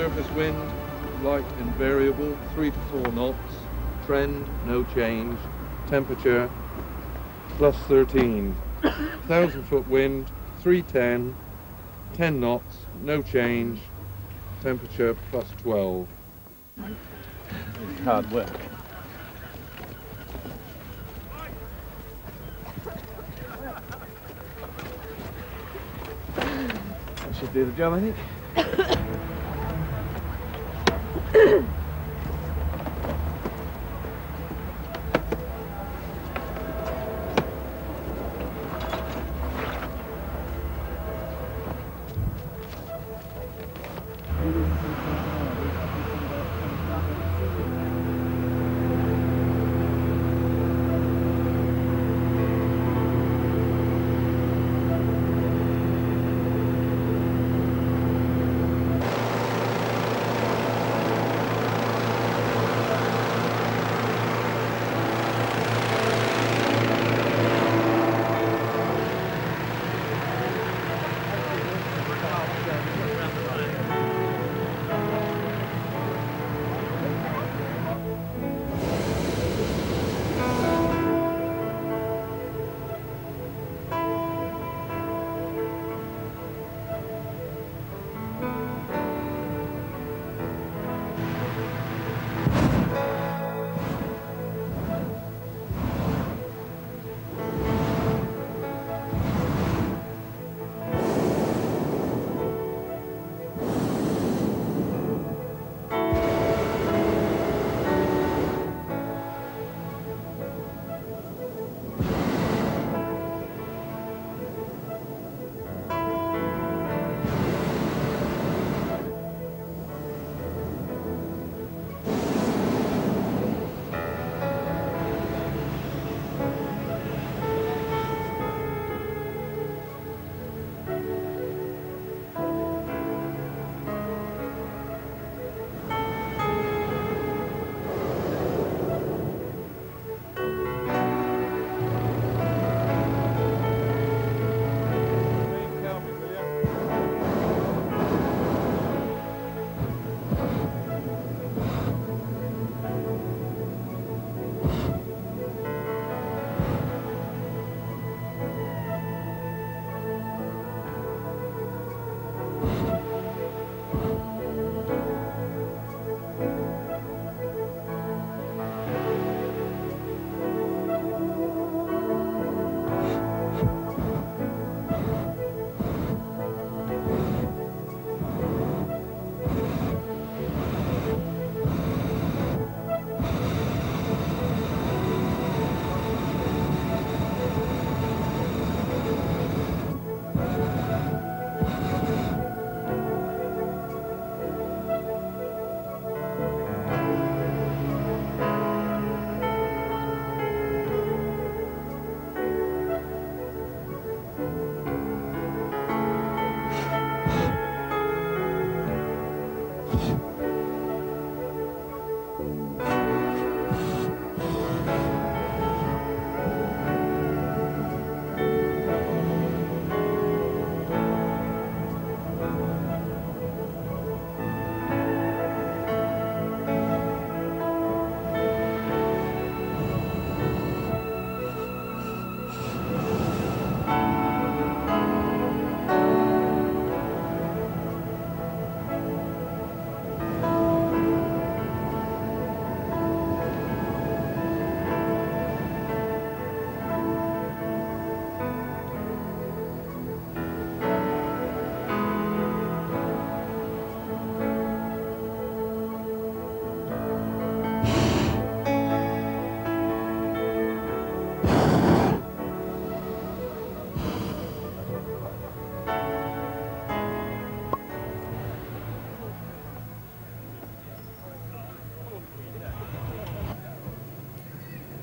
Surface wind, light and variable, 3 to 4 knots. Trend, no change. Temperature, plus 13. 1,000-foot wind, 310. 10 knots, no change. Temperature, plus 12. It's hard work. That should do the job, I think.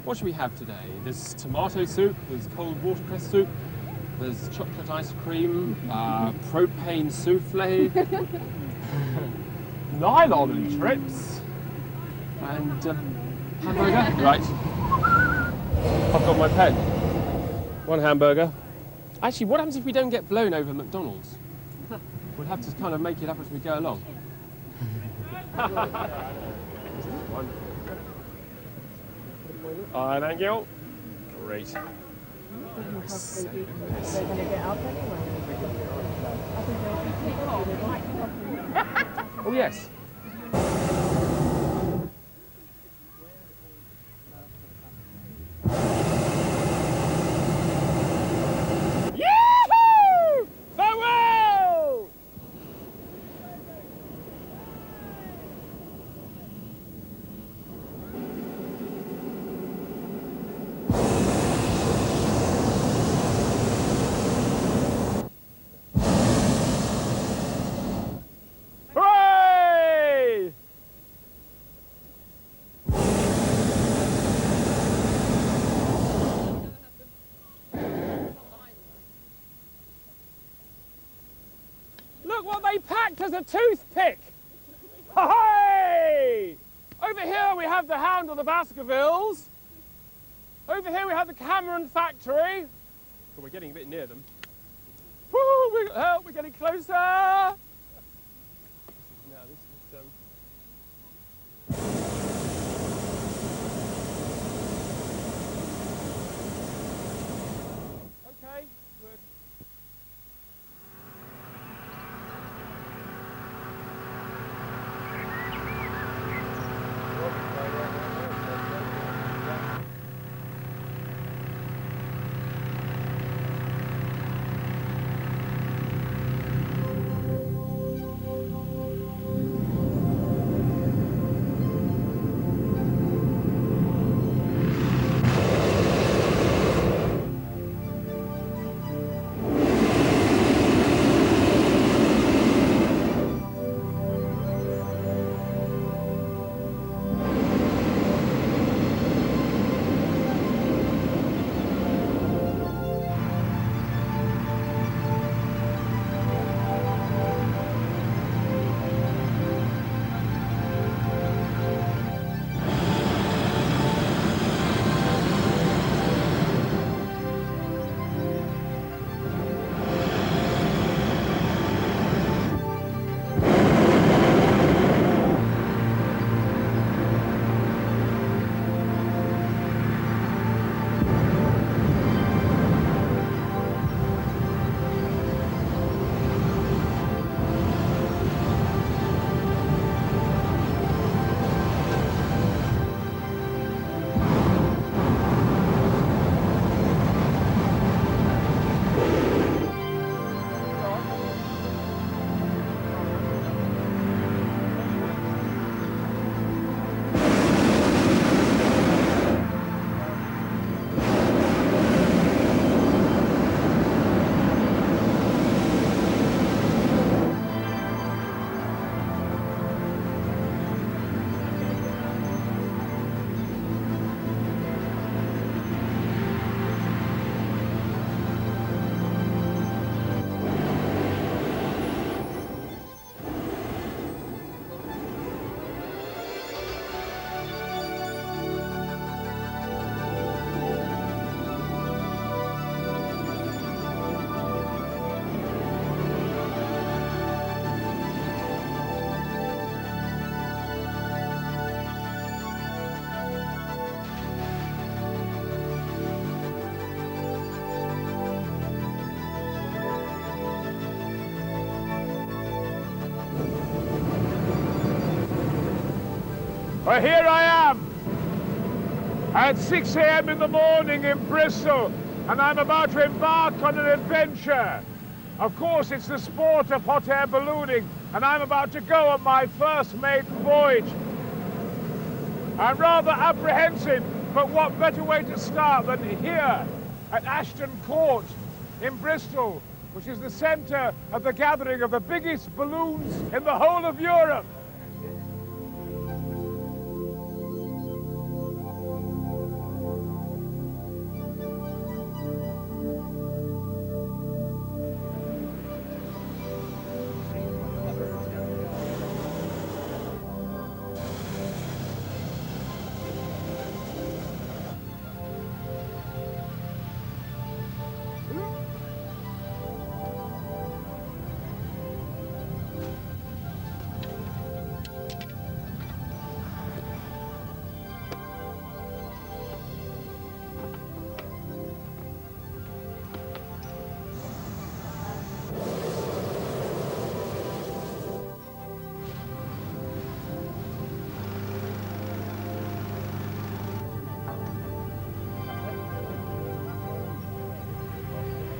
What should we have today? There's tomato soup, there's cold watercress soup, there's chocolate ice cream, propane souffle, nylon strips, and hamburger. Right. I've got my pen. One hamburger. Actually, what happens if we don't get blown over McDonald's? We'll have to kind of make it up as we go along. Alright, thank you. Great. They're going to get up anyway. Oh yes. Yahoo! Farewell! Hooray! Look what they packed as a toothpick! Hey! Over here we have the Hound of the Baskervilles. Over here we have the Cameron factory. But we're getting a bit near them. Woo! We're getting closer! Okay, good. Well, here I am at 6 a.m. in the morning in Bristol, and I'm about to embark on an adventure. Of course, it's the sport of hot air ballooning, and I'm about to go on my first maiden voyage. I'm rather apprehensive, but what better way to start than here at Ashton Court in Bristol, which is the center of the gathering of the biggest balloons in the whole of Europe.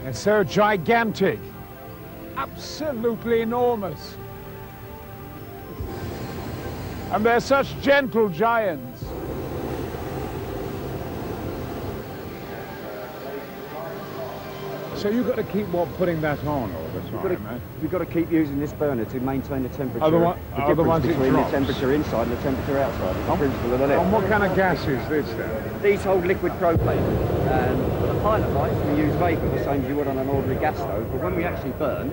They're so gigantic. Absolutely enormous. And they're such gentle giants. So you've got to keep putting that on all the time, You've got to keep using this burner to maintain the temperature. Otherwise it between the drops. temperature inside and the temperature outside. It's the principle of the lift. And what kind of gas is this then? These hold liquid propane. And for the pilot lights, we use vapour, the same as you would on an ordinary gas stove. But when we actually burn,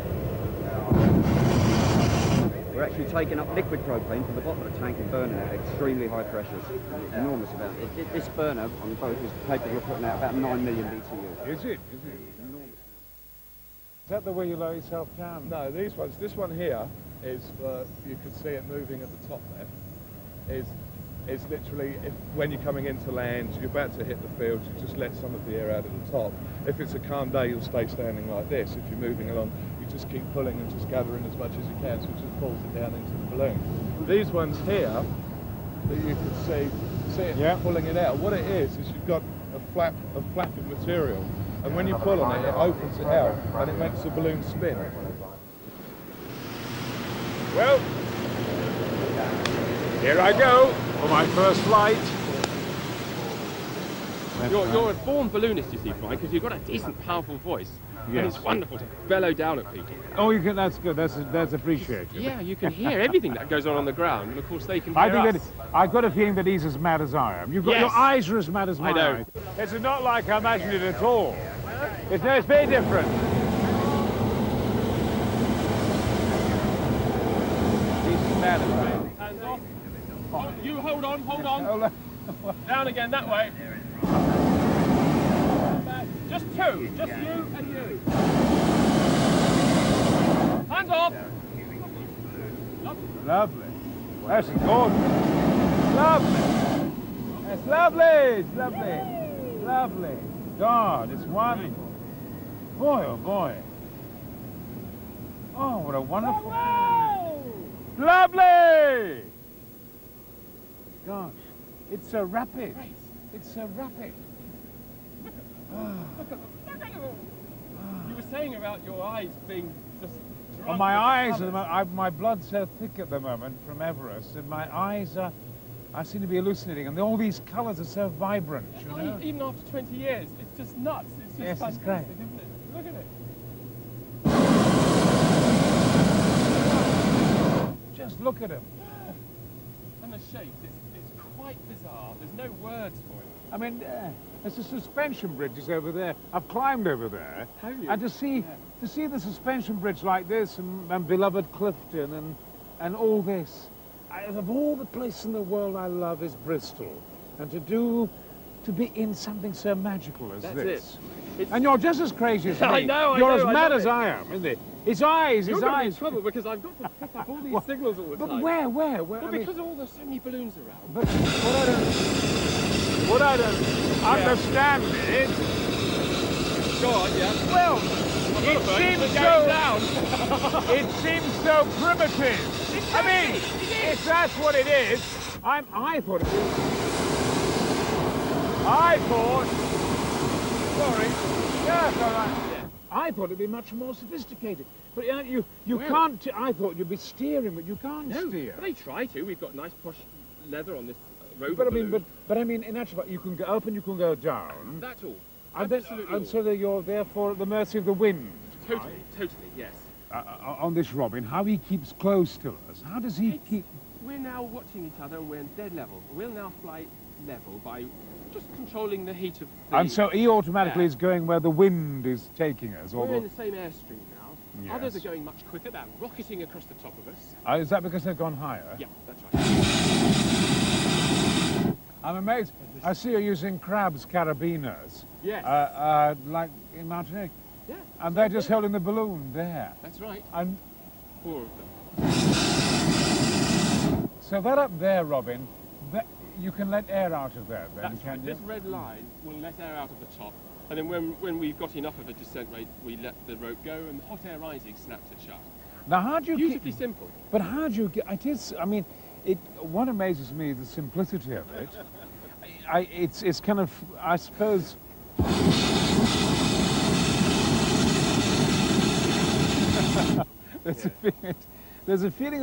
we're actually taking up liquid propane from the bottom of the tank and burning it at extremely high pressures. Enormous amount. This burner on the boat is capable of putting out about 9 million BTU. Is it? Is that the way you lower yourself down? No, these ones. This one here is, you can see it moving at the top there. Is literally, when you're coming into land, you're about to hit the fields, you just let some of the air out of the top. If it's a calm day, you'll stay standing like this. If you're moving along, you just keep pulling and just gathering as much as you can, so it just pulls it down into the balloon. These ones here, that you can see it pulling it out. What it is you've got a flapping material. And when you pull on it, it opens it out and it makes the balloon spin. Well, here I go for my first flight. You're a born balloonist, you see, Brian, because you've got a decent, powerful voice. Yes. And it's wonderful to bellow down at people. Oh, you can. That's good. That's appreciated. Yeah, you can hear everything that goes on the ground, and of course they can hear us. I've got a feeling that he's as mad as I am. You've got your eyes are as mad as mine. I know. It's not like I imagined it at all. It's very different. He's mad as me. Hands off. Oh, you hold on. Down again, that way. Just two, just you and you. Hands off. Lovely. That's gorgeous. Lovely. That's lovely. It's lovely. Lovely. God, it's wonderful. Boy, oh boy. Oh, what a wonderful. Lovely. Gosh, it's so rapid. It's so rapid. Look at them. You were saying about your eyes being just drunk. Well, my with eyes, colours. my blood's so thick at the moment from Everest, and my eyes are, I seem to be hallucinating, and all these colours are so vibrant, you know? Even after 20 years, it's just nuts. It's just Yes, it's fantastic, great. isn't it? Look at it. Just look at them. And the shapes, it's quite bizarre. There's no words for it. I mean, there's a suspension bridges over there. I've climbed over there. Have you? And to see the suspension bridge like this, and beloved Clifton, and all this. Of all the places in the world I love is Bristol. And to be in something so magical as That's this. it. And you're just as crazy as me. I know, You're I as know, I mad love as it. I am, isn't it? His eyes, You're his going to be in eyes. trouble because I've got to pick up all these signals all the But time. where? Well, I mean, because there's so many balloons around. but what I don't understand is, Go on, yeah. well, It it seems so primitive. I mean, if that's what it is, I thought it was. Sorry. Yeah, it's all right. Yeah. I thought it'd be much more sophisticated. But you Well- can't. I thought you'd be steering, but you can't No, steer. they try to. We've got nice posh leather on this rover But I mean, balloon. but I mean, in actual fact, you can go up and you can go down. That's all. And, Absolutely. and so that you're therefore at the mercy of the wind. Totally, totally, yes. On this Robin, how he keeps close to us. How does he keep? We're now watching each other and we're dead level. We'll now fly level by just controlling the heat of the... And so he automatically air. is going where the wind is taking us. We're in the same airstream now. Yes. Others are going much quicker. They're rocketing across the top of us. Is that because they've gone higher? Yeah, that's right. I'm amazed. I see you're using crabs carabiners. Yes. Like in Martinique. Yeah. And they're just holding the balloon there. That's right. And 4 of them. so that up there, Robin, that you can let air out of there then, That's can right. you? This red line will let air out of the top. And then when we've got enough of a descent rate, we let the rope go and the hot air rising snaps it shut. Now how do you Beautifully keep... simple. But how do you get... It is... I mean, what amazes me is the simplicity of it. It's kind of... I suppose... There's a feeling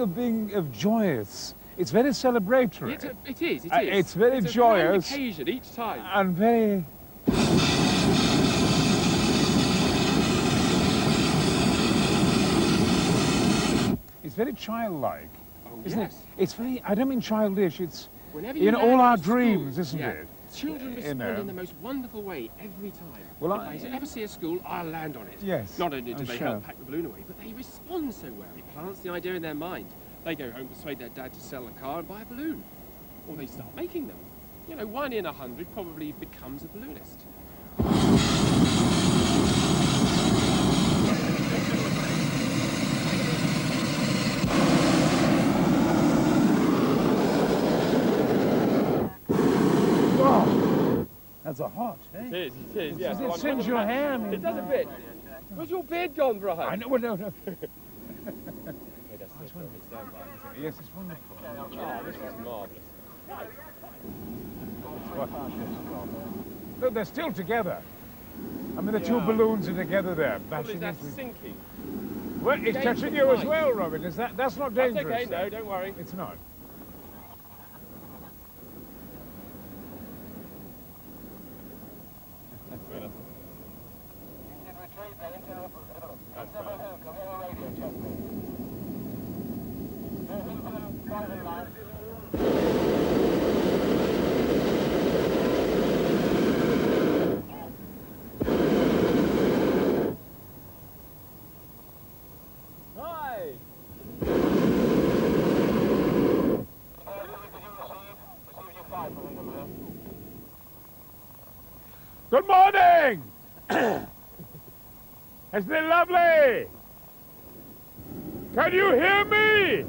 of joyous. It's very celebratory. It is. It's very it's joyous. A grand occasion each time. And very... It's very childlike, isn't it? It's very, I don't mean childish, it's Whenever in land all our at school, dreams, isn't yeah, it? Children respond in the most wonderful way every time. Well, if I ever see a school, I'll land on it. Yes, Not only do I'm they sure. help pack the balloon away, but they respond so well. It plants the idea in their mind. They go home, persuade their dad to sell the car and buy a balloon. Or they start making them. You know, 1 in 100 probably becomes a balloonist. That's a hot, eh? It is, yeah. It singe your hair. It does a bit. Where's your beard gone, Brian? I know, well, no. Hey, that's Yes, it's wonderful. Oh, this is marvellous. Look, they're still together. I mean, the two balloons are together there, What is bashing that into sinking? Well, it's touching you as well, Robin. Is that's not That's dangerous? okay, no, don't worry. It's not. Hi! Good morning! Isn't it lovely? Can you hear me?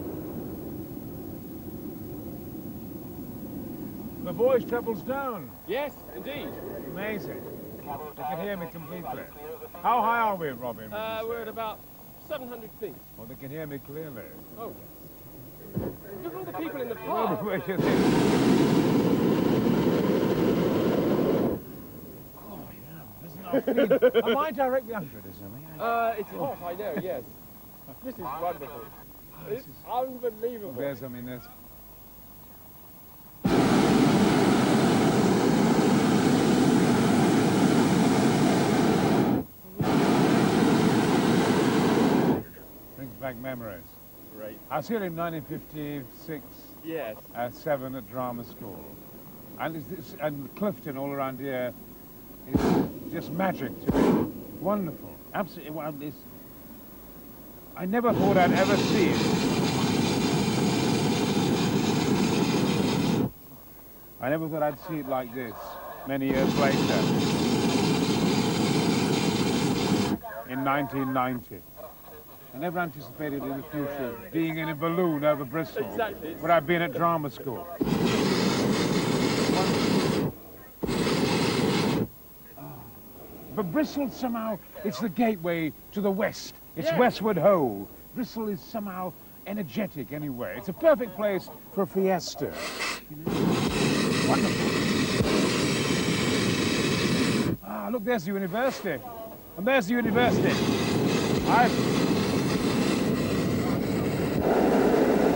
The voice travels down. Yes, indeed. Amazing. They can hear me completely. How high are we, Robin? We're at about 700 feet. Well, they can hear me clearly. Oh, yes. Look at all the people in the park. Am I directly under it or something? It's hot, I know, yes. This is wonderful. It's unbelievable. There's, I mean, there's... Brings back memories. Great. I was here in 1956, Yes. 7 at drama school. And Clifton all around here is just magic to me. Wonderful. Absolutely. Well, I never thought I'd ever see it. I never thought I'd see it like this many years later. In 1990. I never anticipated in the future being in a balloon over Bristol. Exactly. Where I've been at drama school. But Bristol somehow, it's the gateway to the west. It's westward ho. Bristol is somehow energetic anyway. It's a perfect place for a fiesta. You know? Wonderful. Ah, look, there's the university. And there's the university.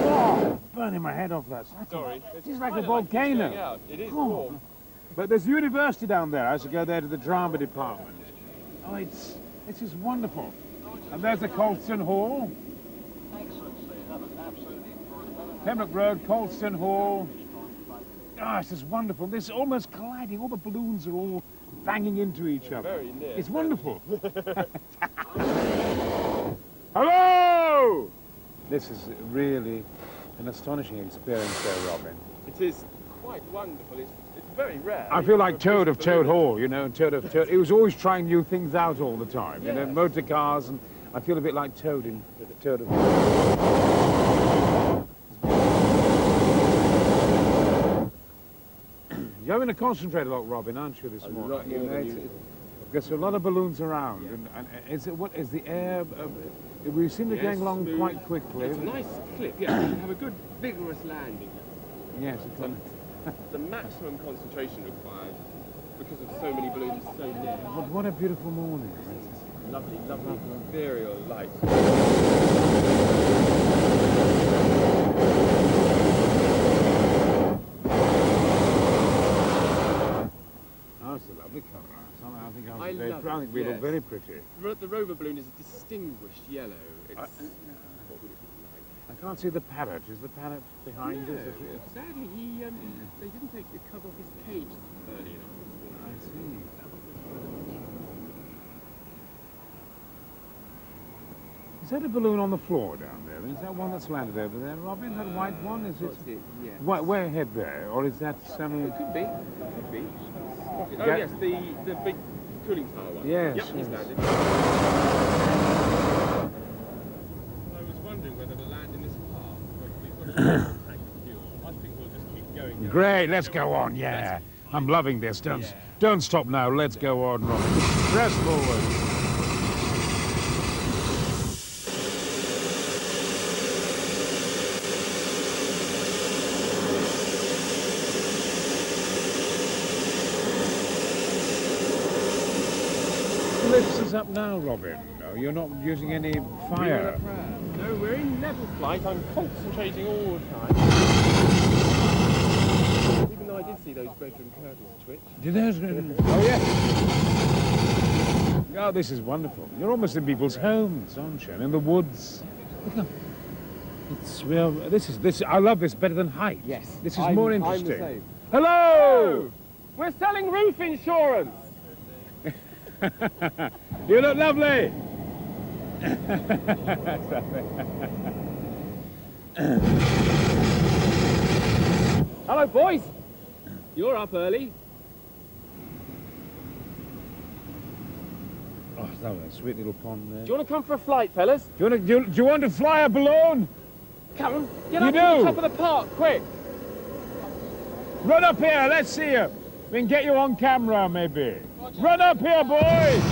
Oh, burning my head off that. Sorry. It's like a volcano. It is Oh. warm. But there's university down there. I used to go there to the drama department. Oh, it's just wonderful. And there's the Colston Hall. Pembroke Road, Colston Hall. Ah, it's just wonderful. This is almost colliding. All the balloons are all banging into each other. Very near. It's wonderful. Hello! This is really an astonishing experience there, Robin. It is quite wonderful. It's very rare. I feel like Toad of Toad Hall, you know, and Toad of Toad. He was always trying new things out all the time, you know, Yes. motor cars, and I feel a bit like Toad in Toad of You're having to concentrate a lot, Robin, aren't you, this morning? lot more than usual. Because there are a lot of balloons around, and is it, what is the air? We seem to be going along smooth. quite quickly. It's a nice clip, yeah. You have a good, vigorous landing. Yes, it's The maximum concentration required because of so many balloons so near. But what a beautiful morning. Lovely, lovely ethereal light. Oh, it's a lovely colour. I think I love it, I think we look yes. very pretty. The rover balloon is a distinguished yellow. It's, what would it be I can't see the parrot. Is the parrot behind us? like? Sadly, they didn't take the cover off his cage early enough. I see. Is that a balloon on the floor down there? Is that one that's landed over there, Robin? That white one? Is it? That's it, yeah. Way ahead there, or is that some? It could be. Could be. Oh, Yeah. yes, the big cooling tower one. Yes, Yep, he's yes. landed. I was wondering whether to land in this car. We've got a tank of fuel. I think we'll just keep going. Great, let's go on, yeah. I'm loving this. Don't stop now. Let's go on, Robin. Press forward. Lifts us up now, Robin. No, you're not using any fire. No, we're in level flight. I'm concentrating all the time. Even though I did see those bedroom curtains twitch. Did those? Oh yeah. Oh, this is wonderful. You're almost in people's homes, aren't you? And in the woods. It's real. This. I love this better than height. Yes. This is more I'm the interesting. same. Hello. We're selling roof insurance. You look lovely. Hello, boys. You're up early. Oh, that was a sweet little pond there. Do you want to come for a flight, fellas? Do you want to fly a balloon? Come on, get You up to do? the top of the park, quick. Run up here. Let's see you. We can get you on camera, maybe. Run up here, boys.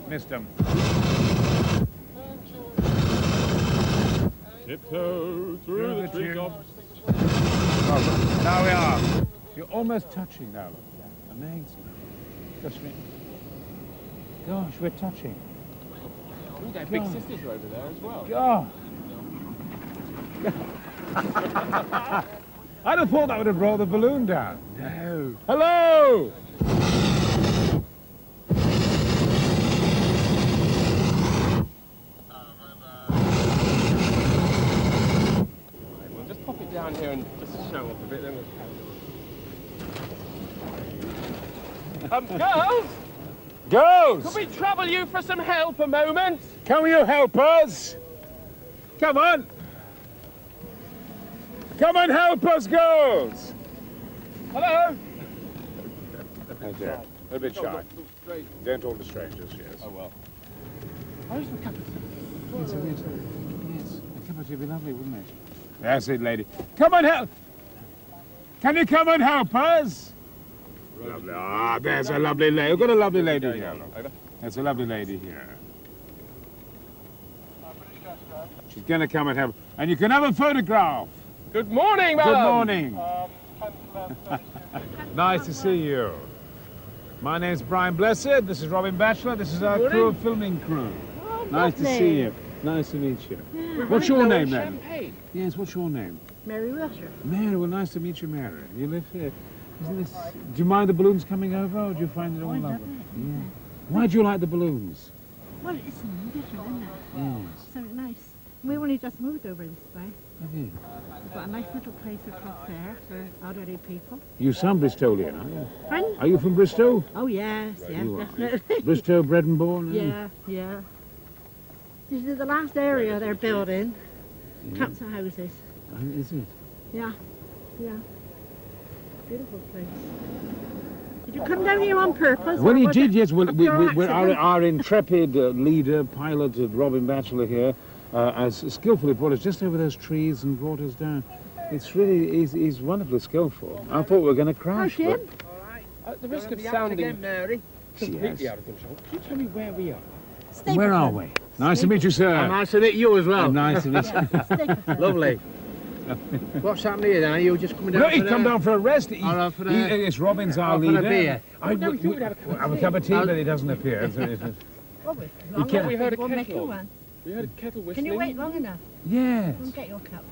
Missed him. Tiptoe through the treetops. Oh, now we are. You're almost touching now. Amazing. Gosh, we're touching. Ooh, their big sisters are over there as well. God. I'd have thought that would have brought the balloon down. No. Hello! We'll just pop it down here and just show off a bit, then we'll carry on. Girls! Girls! Could we trouble you for some help a moment? Can you help us? Come on! Come and help us, girls! Hello? Oh dear. A bit shy. Don't talk to strangers, yes. Oh, well. Where's the cup of tea? Yes, a cup of tea would be lovely, wouldn't it? That's it, lady. Come and help! Can you come and help us? Lovely. Ah, there's a lovely lady. We've got a lovely lady here. Over. There's a lovely lady here. She's going to come and help. And you can have a photograph. Good morning, Good madam. morning. Nice to see you. My name's Brian Blessed. This is Robin Batchelor. This is our filming crew. Nice to see you. Nice to meet you. What's your name, then? Champagne. Yes, what's your name? Mary Wilshire. Mary, well, nice to meet you, Mary. You live here. Isn't this... Do you mind the balloons coming over, or do you find it all lovely? Yeah. Why do you like the balloons? Well, it's something different, isn't it? Yes. So nice. We only just moved over this way. Have you? We've got a nice little place across there for elderly people. You sound Bristolian, aren't you? Friends? Are you from Bristol? Oh, yes, yes, you are. definitely. Bristol, bred and born? eh? Yeah, yeah. This is the last area they're building. Council houses. Is it? Yeah, yeah. Beautiful place. Did you come down here on purpose? Well, or he was did, it yes. Well, a pure our accident? intrepid leader, pilot, Robin Batchelor here, has skillfully brought us just over those trees and brought us down. It's really, he's wonderfully skillful. I thought we were going to Hi, crash. Jim. At the risk of sounding Mary. completely Yes. out of control, can you tell me where we are? But where are we? Nice to meet you, sir. Nice to meet you as well. Nice to meet you. Stapleton. Lovely. What's happening here then? Are you just coming down Look, for he come down for a rest. It's Robin's our for the leader. beer. Have a cup of tea, but he doesn't appear. Robert, can't- we heard a Go and make kettle. you one. We heard a kettle Can whistling. you wait long enough? Yes. Go and get your cup.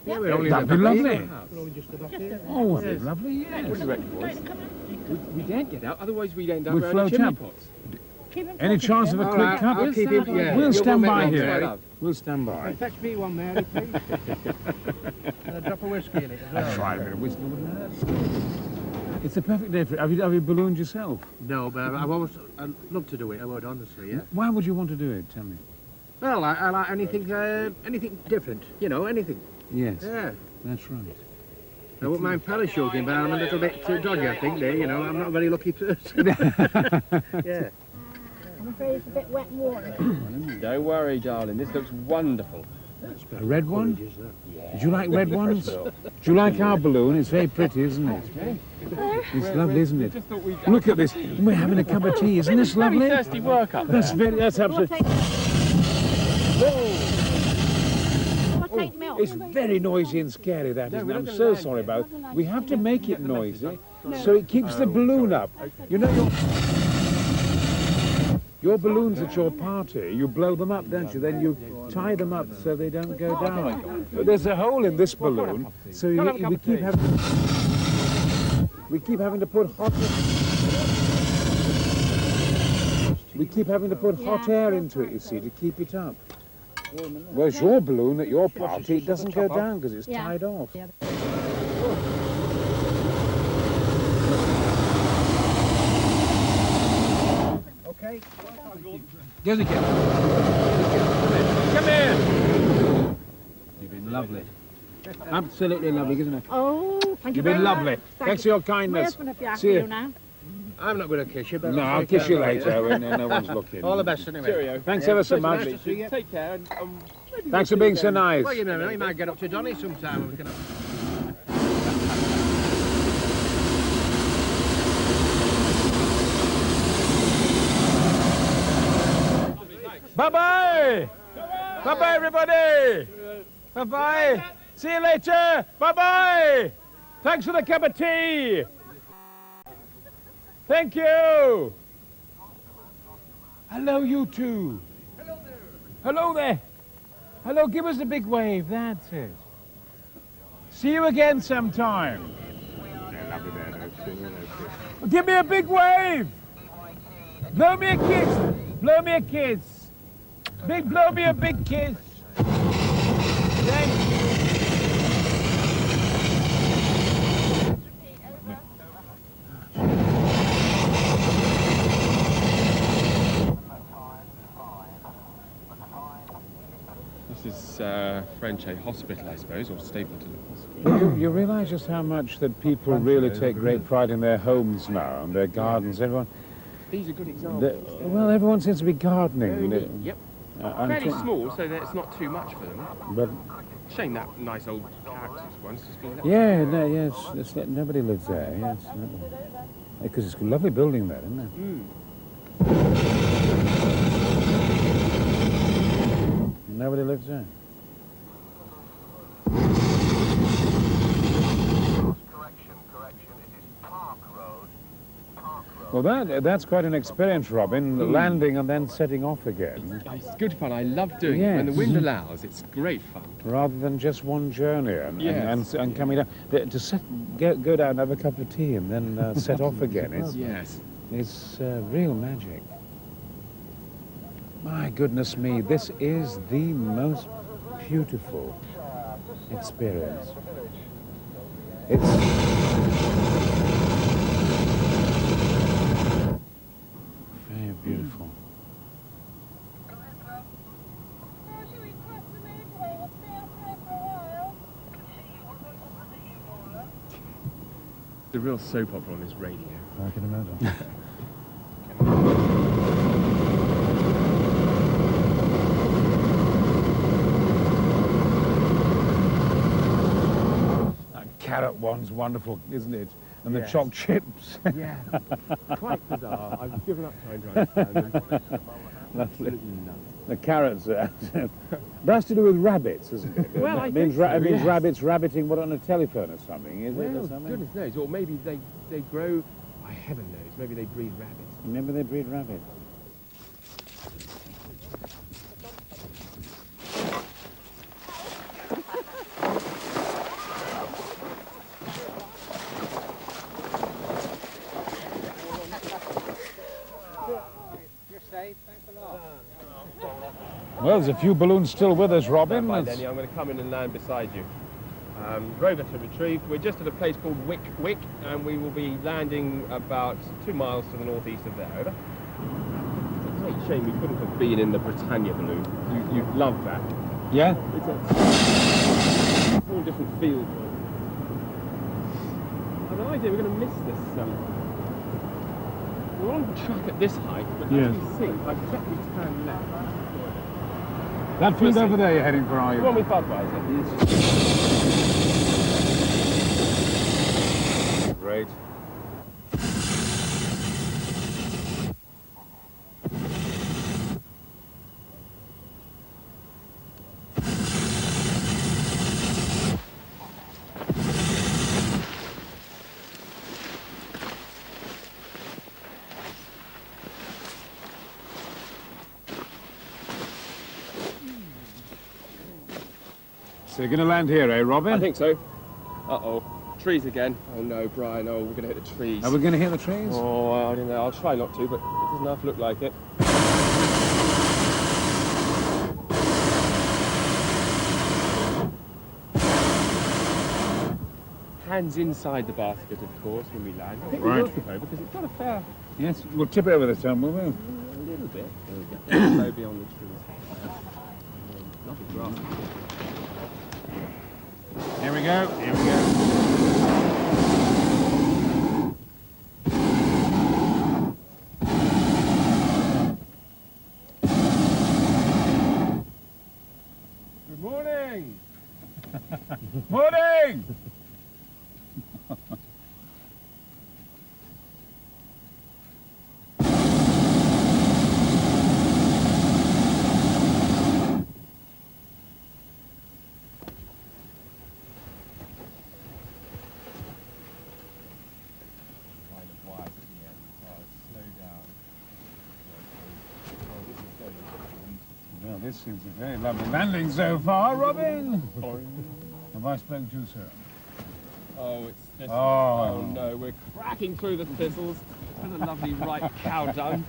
Yeah, we're only That'd be about lovely. here. We're only just about here. Oh, that'd be lovely, yes. What do you reckon, boys? We daren't get out, otherwise we'd end up We'd around the float chimney up. pots. Keep him Any focused, chance of a Jim. All quick right, cup? I'll keep him, yeah. We'll You stand will by make here. one, We'll stand by. Fetch me one, Mary, please. And a drop of whiskey in it as well. That's right, a bit of whiskey wouldn't hurt. It's a perfect day for it. Have you ballooned yourself? No, but I'd love to do it, I would, honestly, yeah. Why would you want to do it? Tell me. Well, I like anything different, you know, anything. Yes, Yeah. that's right. I wouldn't mind parachuting, but I'm a little bit too dodgy, I think, there, you know. I'm not a very lucky person. Yeah. I'm afraid it's a bit wet and water. Don't worry, darling, this looks wonderful. A red one? Do you like red ones? Do you like our balloon? It's very pretty, isn't it? It's lovely, isn't it? Look at this. We're having a cup of tea. Isn't this lovely? Thirsty work up there. That's absolutely... Take milk. It's very noisy and scary, that isn't it? I'm so sorry about it. We have to make it noisy so it keeps the balloon up. You know your balloons at your party, you blow them up, don't you? Then you tie them up so they don't go down. But there's a hole in this balloon, so we keep having to put hot... We keep having to put hot air into it, you see, to keep it up. Whereas your balloon at your party, it doesn't go down because it's tied off. Okay. Give us a kiss. Come here! You've been lovely. Absolutely lovely, isn't it? Oh, thank you You've very been much. lovely. Thank Thanks for your My kindness. husband will be after See you. you now. I'm not going to kiss you, but... No, I'll kiss you later when no one's looking. All the best, anyway. Cheerio. Thanks ever so much. Nice to see you. Take care and Thanks for being so nice. Well, you never know, you might get up to Donny sometime. We can have... Bye-bye! Bye-bye, everybody! Bye-bye! See you later! Bye-bye! Thanks for the cup of tea! Thank you! Hello, you two! Hello there! Hello there! Hello, give us a big wave, that's it. See you again sometime. Give me a big wave! Blow me a kiss! Blow me a kiss! Blow me a big kiss! Thank you! This is French Hospital, I suppose, or Stapleton Hospital. You realise just how much that people really take great pride in their homes now and their gardens. Everyone, These are good examples. well, everyone seems to be gardening. Yep. I'm Fairly tr- small, so that it's not too much for them. But Shame that nice old cactus one's just been left. yeah, no, yes, nobody lives there. Yes, because it's a lovely building there, isn't it? Nobody lives there. Well, that's quite an experience, Robin, landing and then setting off again, It's good fun. I love doing it. When the Yes. wind allows, it's great fun. rather than just one journey Yes. and coming down. Go down, have a cup of tea, and then set off again. Yes. It's real magic. My goodness me, this is the most beautiful experience. It's very beautiful. The real soap opera on this radio. I can imagine. That carrot one's wonderful, isn't it? And the chopped chips. Yeah. Quite bizarre. I've given up trying to understand them. Lovely. The carrots are... That's to do with rabbits, isn't it? Well, I it means, think so, it means yes. rabbits rabbiting what on a telephone or something, is it? Or Well, something? goodness knows. Or maybe they grow, heaven knows, maybe they breed rabbits. Maybe they breed rabbits. You're safe, thanks a lot. Well, there's a few balloons still with us, Robin. Right, That's- Denny, I'm going to come in and land beside you. Rover to retrieve. We're just at a place called Wick, and we will be landing about 2 miles to the northeast of there. Over. It's a great shame we couldn't have been in the Britannia balloon. You'd love that. Yeah? It's a whole different feel. I've an idea we're going to miss this. We're on track at this height, but Yes. as we sink, I checked we turn left. That field over there you're heading for, are The you? one with Budweiser. Great. So you're going to land here, eh, Robin? I think so. Uh-oh. Trees again. Oh no, Brian. Oh, we're going to hit the trees. Are we going to hit the trees? Oh, I don't know. I'll try not to, but it doesn't half look like it. Hands inside the basket, of course, when we land. I think Right. we will tip over because it's got a fair... Yes, we'll tip it over this time, will we? A little bit. Low beyond the trees. Lovely grass. Here we go, here we go. Good morning! Morning! Well, this seems a very lovely landing so far, Robin. Have I spoken too soon? Oh, it's this. Oh. Oh no, we're cracking through the thistles. What a lovely ripe cow dung.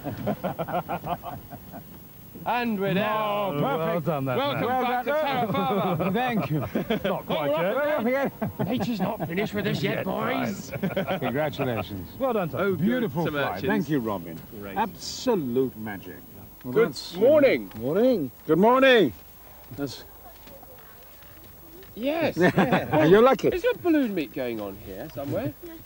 And we're down. Well done, that Welcome back to Terra Firma. Thank you. Not quite yet. Nature's not finished with us yet, boys. Congratulations. Well done, Tom. Beautiful Some flight. urchins. Thank you, Robin. Great. Absolute magic. Well, Good that's- morning. Morning. Good morning. That's... Yes. Yeah. You're lucky. Is there a balloon meet going on here somewhere? Yes.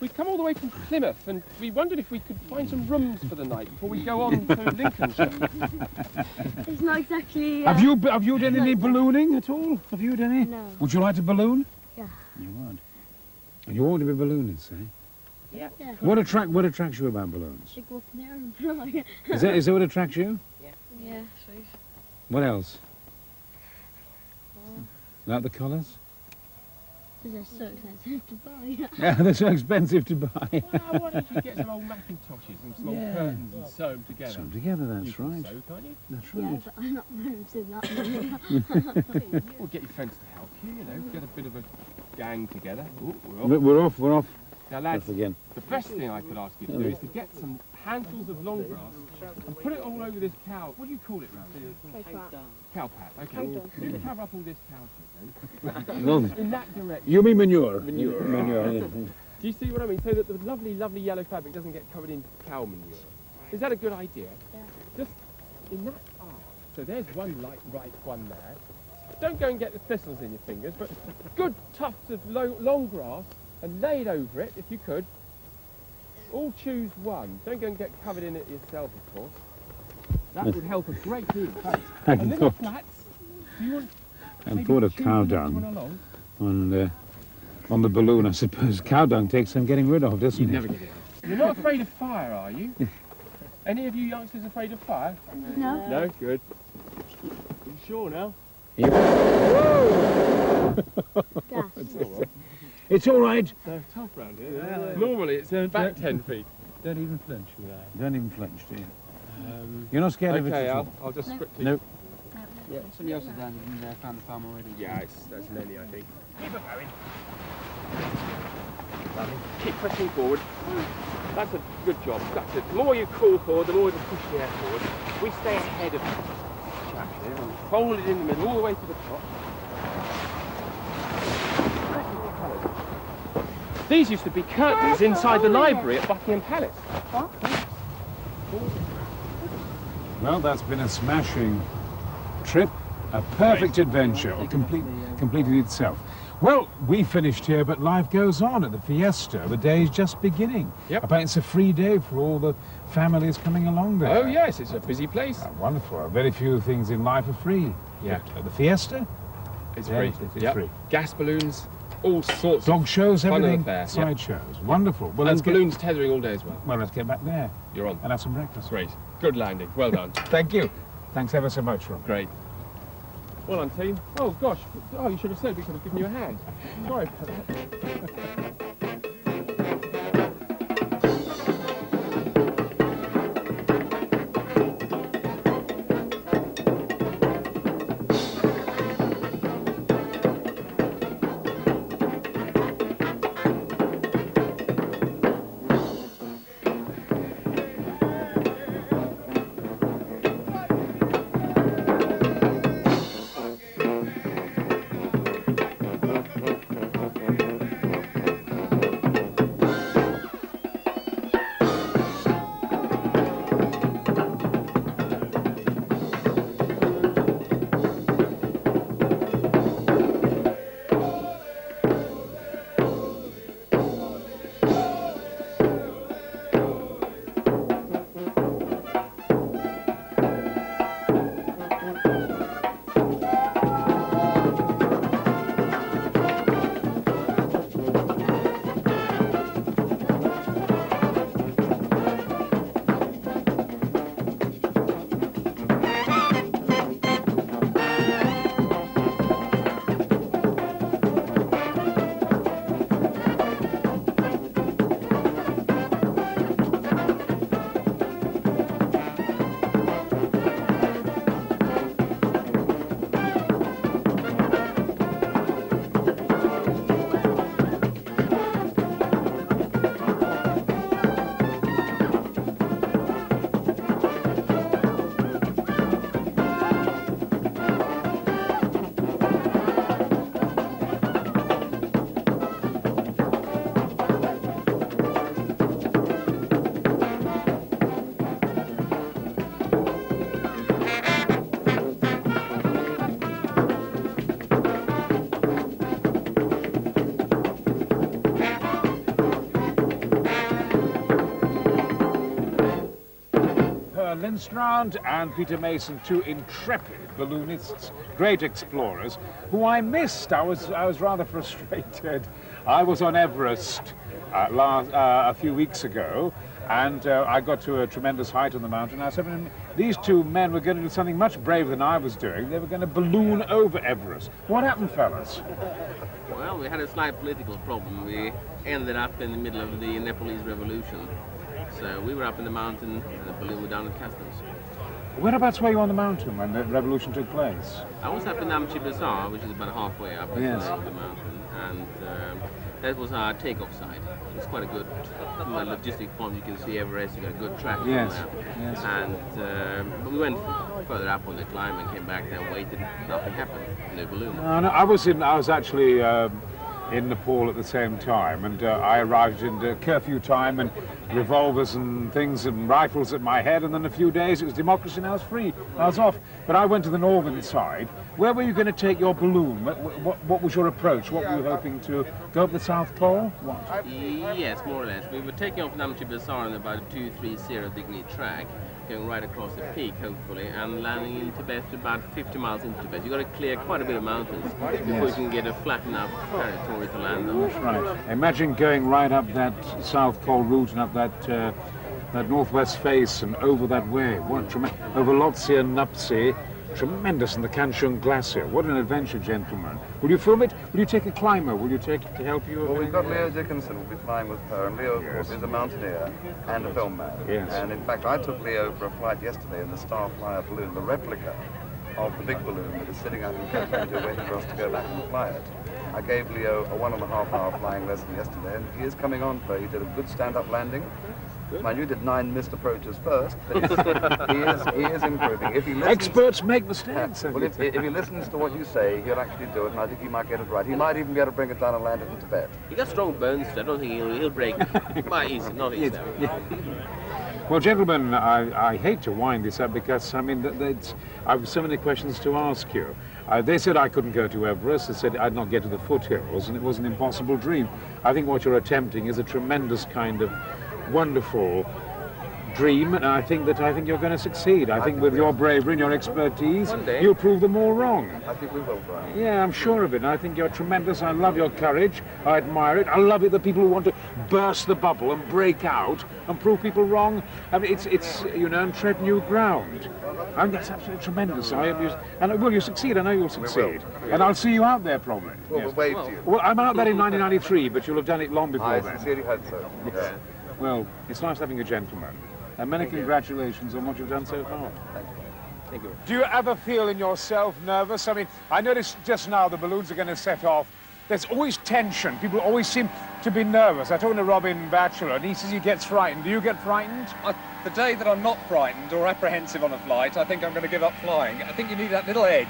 We've come all the way from Plymouth and we wondered if we could find some rooms for the night before we go on to Lincolnshire. It's not exactly. Have you done any ballooning at all? Have you done any? No. Would you like to balloon? Yeah. You would. And you want to be balloonists, eh? Yeah. What attracts you about balloons? They go up in the air and fly. Is that what attracts you? Yeah. What else? Like the colours? Because they're so expensive to buy. Yeah, they're so expensive to buy. Well, why don't you get some old Macintoshes and some old curtains and sew them together? Sew 'em together, that's You can right. sew, can't you? That's Yeah, right. but I'm not running to that. Or get your friends to help you, you know, get a bit of a gang together. Ooh, We're off. Now, lads, Off again. the best thing I could ask you to do is to get some handfuls of long grass and put it all over this cow. What do you call it round here? Cow pat. Okay. You cover up all this cow shit then. No, In that direction. you mean manure? Manure. Manure, yeah. Do you see what I mean? So that the lovely, lovely yellow fabric doesn't get covered in cow manure. Is that a good idea? Yeah. Just in that arc. So there's one light right one there. Don't go and get the thistles in your fingers, but good tufts of long grass and lay it over it if you could. All choose one. Don't go and get covered in it yourself, of course. That would help a great deal. And little flats. Do you want? And maybe thought of choose cow the next one dung along? on the balloon, I suppose. Cow dung takes some getting rid of, doesn't You'd it? never get it. You're not afraid of fire, are you? Any of you youngsters afraid of fire? No. No? Good. You sure now? Gas. It's all right. They're tough round here. Normally it's back 10 feet. Don't even flinch. Don't even flinch, do you? You're not scared of it Okay, at all? I'll just quickly... Nope. Yeah, somebody else has landed and found the farm already. Yeah, that's Lenny, I think. Keep it going. Keep pressing forward. That's a good job. That's it. The more you crawl forward, the more you push the air forward. We stay ahead of the chap here and hold it in the middle all the way to the top. These used to be curtains inside the library at Buckingham Palace. Well, that's been a smashing trip, a perfect adventure, completed itself. Well, we finished here, but life goes on at the Fiesta. The day is just beginning. Yep. I bet it's a free day for all the families coming along there. Oh yes, it's a busy place. Wonderful. Very few things in life are free. Yeah. But at the Fiesta, It's yeah, free. It's Yep. free. Gas balloons, all sorts. Dog shows, Fun everything, affair, side shows. Wonderful. Well, And let's get, balloons tethering all day as well. well, let's get back there You're on. and have some breakfast. Great. Good landing. Well done. Thank you. Thanks ever so much, Rob. Great. Well done, team. Oh gosh. Oh, you should have said we could have given you a hand. Sorry about that. Lindstrand and Peter Mason, two intrepid balloonists, great explorers, who I missed. I was rather frustrated. I was on Everest a few weeks ago, and I got to a tremendous height on the mountain. I said, these two men were going to do something much braver than I was doing. They were going to balloon over Everest. What happened, fellas? Well, we had a slight political problem. We ended up in the middle of the Nepalese revolution. So we were up in the mountain and the balloon was down at customs. Whereabouts were you on the mountain when the revolution took place? I was up in Namche Bazaar, which is about halfway up Yes. the mountain, and that was our takeoff site. It's quite a good, from a logistic point, you can see Everest, you got a good track from Yes, there. yes. And but we went further up on the climb and came back there and waited. Nothing happened. No balloon. No, I was actually in Nepal at the same time, and I arrived in curfew time, and revolvers and things and rifles at my head, and then a few days it was democracy and I was free. I was off. But I went to the northern side. Where were you going to take your balloon? What was your approach? What were you hoping to go up the South Pole? What? Yes, more or less. We were taking off Namche Bazaar on about a 230-degree track, going right across the peak, hopefully, and landing in Tibet about 50 miles into Tibet. You've got to clear quite a bit of mountains before you can get a flat enough territory to land on. That's right. Imagine going right up that South Pole route and up that that northwest face and over that way. What over Lotse and Nuptse. Tremendous, in the Kanshung Glacier. What an adventure, gentlemen. Will you film it? Will you take a climber? Will you take to help you? Well, we've got Leo Dickinson will be flying with her, and Leo, of course, is a mountaineer and a film man. Yes. And in fact, I took Leo for a flight yesterday in the Starflyer balloon, the replica of the big balloon that is sitting out in Kathmandu waiting for us to go back and fly it. I gave Leo a 1.5-hour flying lesson yesterday, and he is coming on for. He did a good stand-up landing. Mind you, did 9 missed approaches first, but he is improving. If he listens, experts make mistakes. Well, if he listens to what you say, he'll actually do it, and I think he might get it right. He might even be able to bring it down and land it in Tibet. He got strong bones, so I don't think he'll break. Quite easy, not easy. Well, gentlemen, I hate to wind this up because, I mean, I have so many questions to ask you. They said I couldn't go to Everest. They said I'd not get to the foothills, and it was an impossible dream. I think what you're attempting is a tremendous kind of wonderful dream, and I think you're going to succeed. I think with your bravery and your expertise, you'll prove them all wrong. I think we will, Brian. Yeah, I'm sure of it. And I think you're tremendous. I love your courage. I admire it. I love it, the people who want to burst the bubble and break out and prove people wrong. I mean, it's you know, and tread new ground. I mean, that's absolutely tremendous. Will you succeed? I know you'll succeed. And I'll see you out there probably. Well, we'll wave to you. Well, I'm out there in 1993, but you'll have done it long before then. I sincerely hope so. Yes. Well, it's nice having a gentleman. And many congratulations on what you've done so far. Thank you. Thank you. Do you ever feel in yourself nervous? I mean, I noticed just now the balloons are going to set off. There's always tension. People always seem to be nervous. I talked to Robin Batchelor, and he says he gets frightened. Do you get frightened? The day that I'm not frightened or apprehensive on a flight, I think I'm going to give up flying. I think you need that little edge.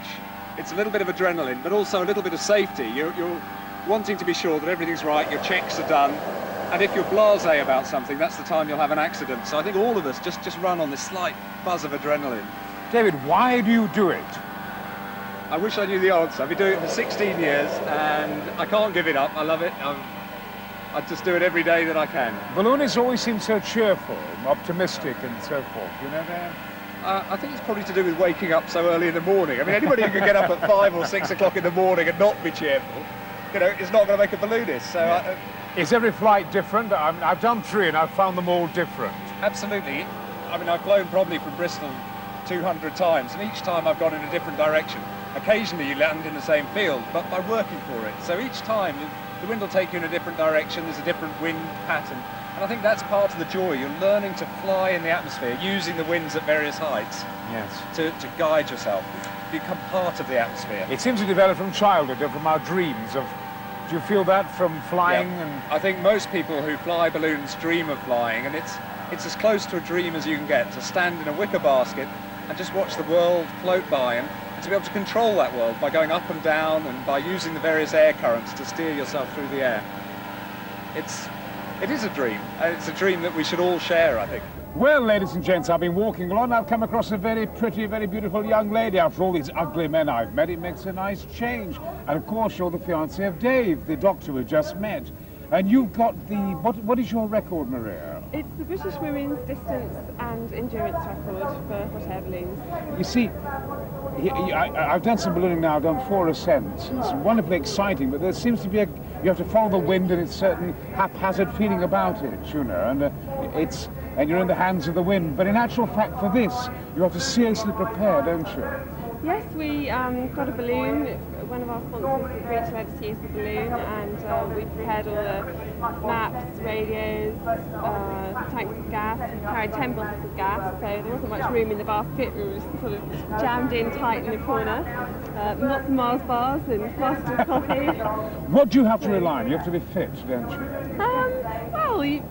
It's a little bit of adrenaline, but also a little bit of safety. You're wanting to be sure that everything's right, your checks are done. And if you're blasé about something, that's the time you'll have an accident. So I think all of us just run on this slight buzz of adrenaline. David, why do you do it? I wish I knew the answer. I've been doing it for 16 years and I can't give it up. I love it. I just do it every day that I can. Balloonists always seem so cheerful, optimistic and so forth, you know that? I think it's probably to do with waking up so early in the morning. I mean, anybody who can get up at 5 or 6 o'clock in the morning and not be cheerful, you know, is not going to make a balloonist. So. Yeah. Is every flight different? I've done 3 and I've found them all different. Absolutely. I mean, I've flown probably from Bristol 200 times, and each time I've gone in a different direction. Occasionally you land in the same field, but by working for it. So each time the wind will take you in a different direction, there's a different wind pattern. And I think that's part of the joy. You're learning to fly in the atmosphere, using the winds at various heights. Yes. To guide yourself, become part of the atmosphere. It seems to develop from childhood, or from our dreams of. Do you feel that from flying? Yeah. And I think most people who fly balloons dream of flying, and it's as close to a dream as you can get, to stand in a wicker basket and just watch the world float by, and to be able to control that world by going up and down and by using the various air currents to steer yourself through the air. It is a dream, and it's a dream that we should all share, I think. Well, ladies and gents, I've been walking along. I've come across a very pretty, very beautiful young lady. After all these ugly men I've met, it makes a nice change. And of course, you're the fiancée of Dave, the doctor we just met. And you've got the, what is your record, Maria? It's the British women's distance and endurance record for hot air balloons. You see, I've done some ballooning now, I've done 4 ascents. It's wonderfully exciting, but there seems to be you have to follow the wind and it's a certain haphazard feeling about it, you know, and you're in the hands of the wind. But in actual fact, for this, you have to seriously prepare, don't you? Yes, we got a balloon. One of our sponsors agreed to let us use the balloon, and we prepared all the maps, radios, tanks of gas. We carried 10 bottles of gas, so there wasn't much room in the basket. We were sort of jammed in tight in the corner. Lots of Mars bars and flasks of coffee. What do you have to rely on? You have to be fit, don't you? Well, you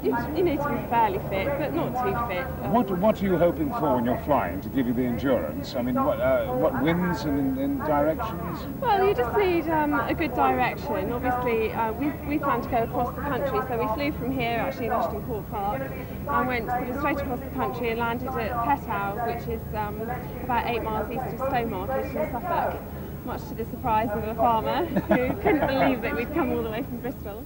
need to be fairly fit, but not too fit. What are you hoping for when you're flying to give you the endurance? I mean, what winds and directions? Well, you just need a good direction. Obviously, we planned to go across the country, so we flew from here, actually in Ashton Court Park, and went sort of straight across the country and landed at Pethow, which is about 8 miles east of Stowmarket in Suffolk, much to the surprise of a farmer who couldn't believe that we'd come all the way from Bristol.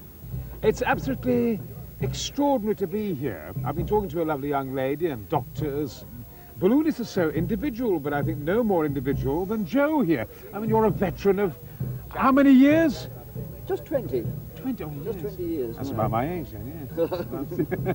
It's absolutely extraordinary to be here. I've been talking to a lovely young lady and doctors. Balloonists are so individual, but I think no more individual than Joe here. I mean, you're a veteran of how many years? Just 20. 20, oh, Just 20 years. That's no. about my age then, yeah.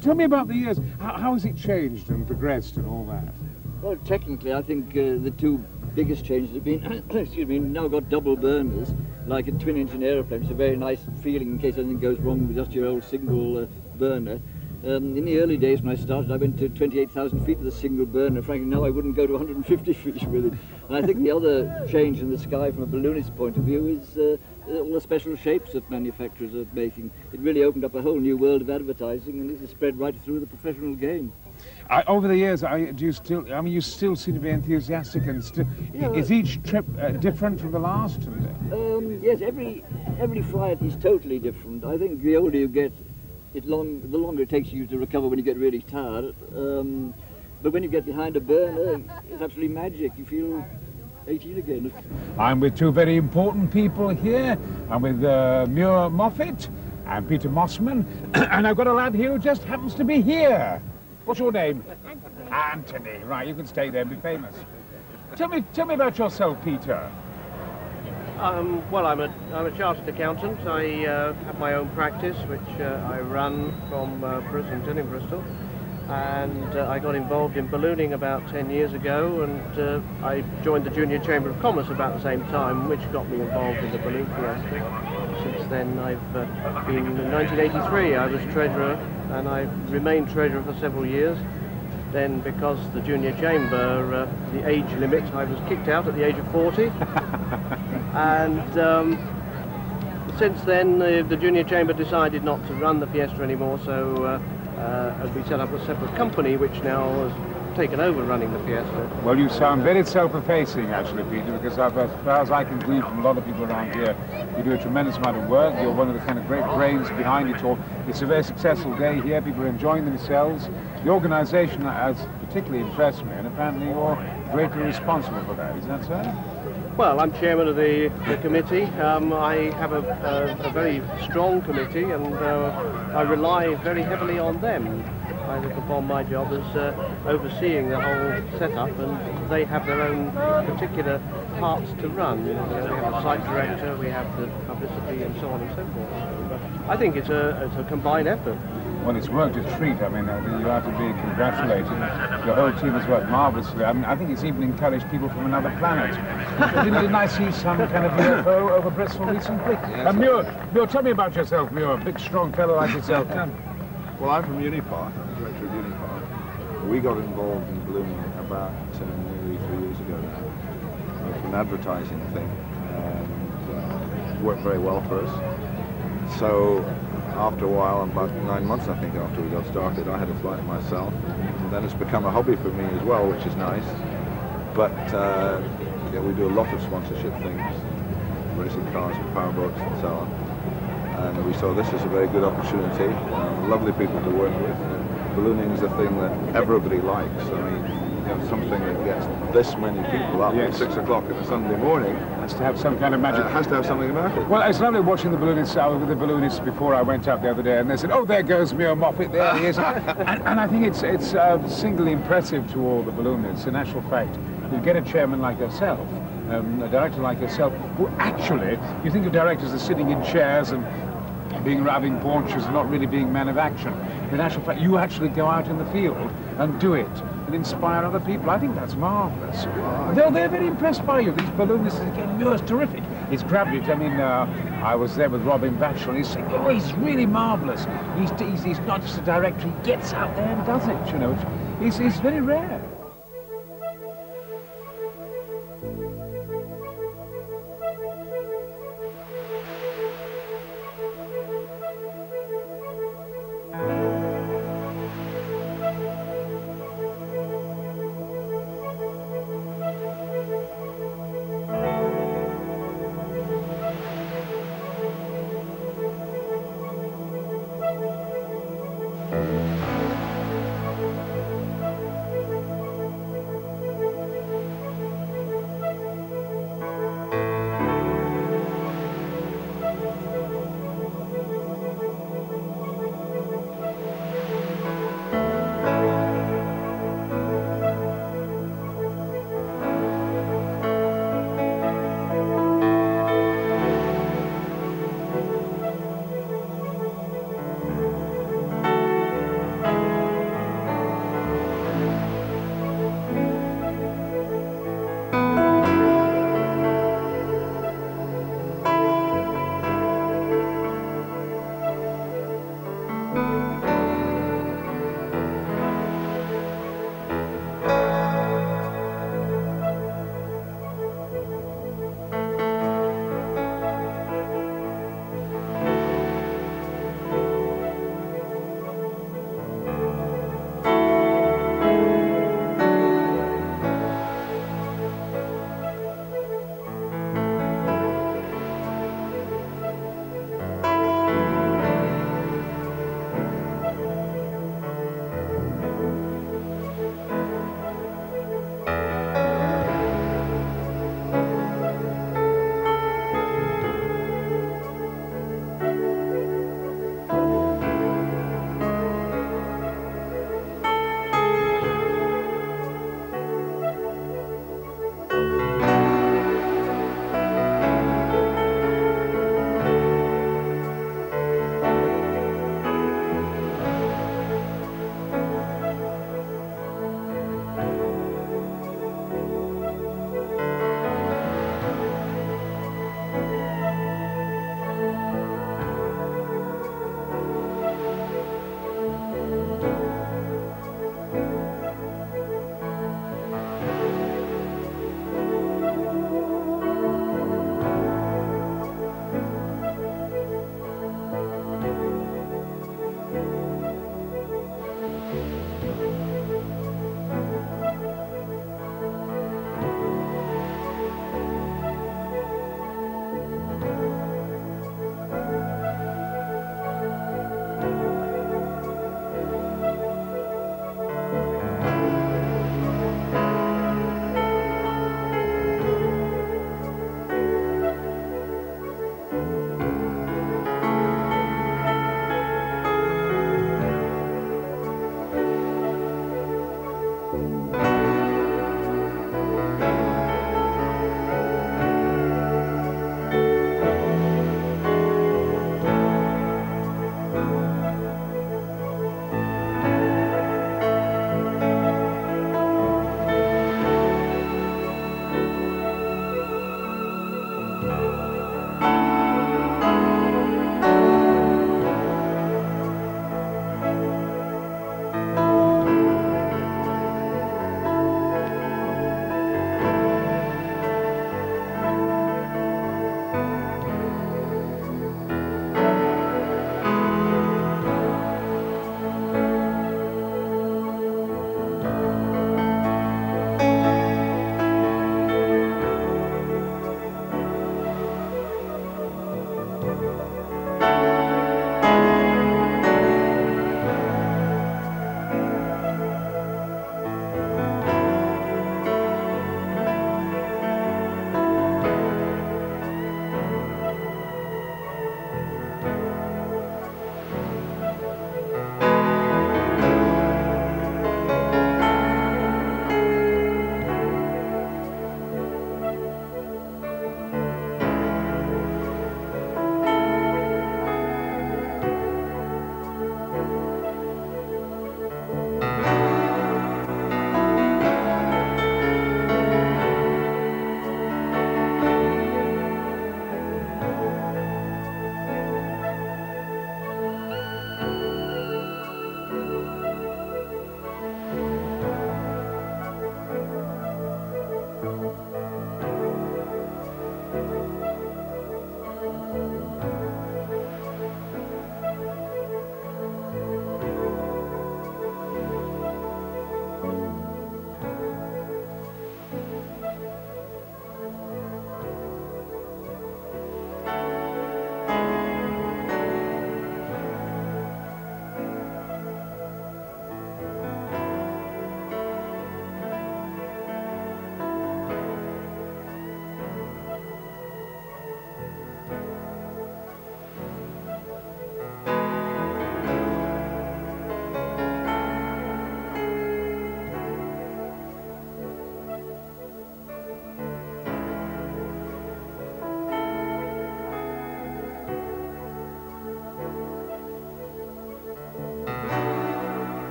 Tell me about the years. How has it changed and progressed and all that? Well, technically, I think the two biggest changes have been, excuse me, now got double burners, like a twin-engine aeroplane. It's a very nice feeling in case anything goes wrong with just your old single burner. In the early days when I started, I went to 28,000 feet with a single burner. Frankly, now I wouldn't go to 150 feet with it. And I think the other change in the sky from a balloonist's point of view is all the special shapes that manufacturers are making. It really opened up a whole new world of advertising, and it has spread right through the professional game. Over the years, you still seem to be enthusiastic, and is each trip different from the last? Yes, every flight is totally different. I think the older you get, the longer it takes you to recover when you get really tired. But when you get behind a burner, it's absolutely magic. You feel 18 again. I'm with two very important people here. I'm with Muir Moffat and Peter Mossman, and I've got a lad here who just happens to be here. What's your name? Anthony. Right, you can stay there and be famous. Tell me about yourself, Peter. Well, I'm a chartered accountant. I have my own practice, which I run from Bristol in Bristol, and I got involved in ballooning about 10 years ago, and I joined the Junior Chamber of Commerce about the same time, which got me involved in the Balloon Fiesta. Since then, I've been in 1983. I was treasurer, and I remained treasurer for several years. Then, because the Junior Chamber, the age limit, I was kicked out at the age of 40. And since then, the Junior Chamber decided not to run the Fiesta anymore, so we set up a separate company, which now has taken over running the Fiesta. Well, you sound very self-effacing, actually, Peter, because as far as I can glean from a lot of people around here, you do a tremendous amount of work. You're one of the kind of great brains behind it all. It's a very successful day here. People are enjoying themselves. The organisation has particularly impressed me, and apparently you're greatly responsible for that. Is that so? Well, I'm chairman of the committee. I have a very strong committee, and I rely very heavily on them. I look upon my job as overseeing the whole setup, and they have their own particular parts to run. We have a site director, we have the publicity, and so on and so forth. So, I think it's a combined effort. Well, it's worked a treat. I mean, you have to be congratulated. The whole team has worked marvellously. I mean, I think it's even encouraged people from another planet. Didn't I see some kind of UFO over Bristol recently? Muir, tell me about yourself, Muir. A big, strong fellow like yourself. Well, I'm from Unipart. I'm director of Unipart. We got involved in ballooning about nearly 3 years ago now. It's an advertising thing, and it worked very well for us. So, after a while, about 9 months, I think, after we got started, I had a flight myself. And then it's become a hobby for me as well, which is nice. But yeah, we do a lot of sponsorship things, racing cars and powerboats and so on. And we saw this as a very good opportunity. Lovely people to work with. Ballooning is a thing that everybody likes. I mean, you know, something that gets this many people up at 6 o'clock on a Sunday morning. Has to have some kind of magic. Has to have something about it. Well, it's lovely watching the balloonists. I was with the balloonists before I went up the other day, and they said, "Oh, there goes Muir Moffat. There he is." and I think it's singly impressive to all the balloonists. In actual fact, you get a chairman like yourself, a director like yourself, who actually, you think of directors as sitting in chairs and having paunches and not really being men of action. In actual fact, you actually go out in the field and do it and inspire other people. I think that's marvellous. They're very impressed by you. These balloonists, again, Muir's terrific. He's grabbed it. I mean, I was there with Robin Batchel, and he's saying, "Oh, he's really marvellous. He's not just a director. He gets out there and does it, you know. It's very rare."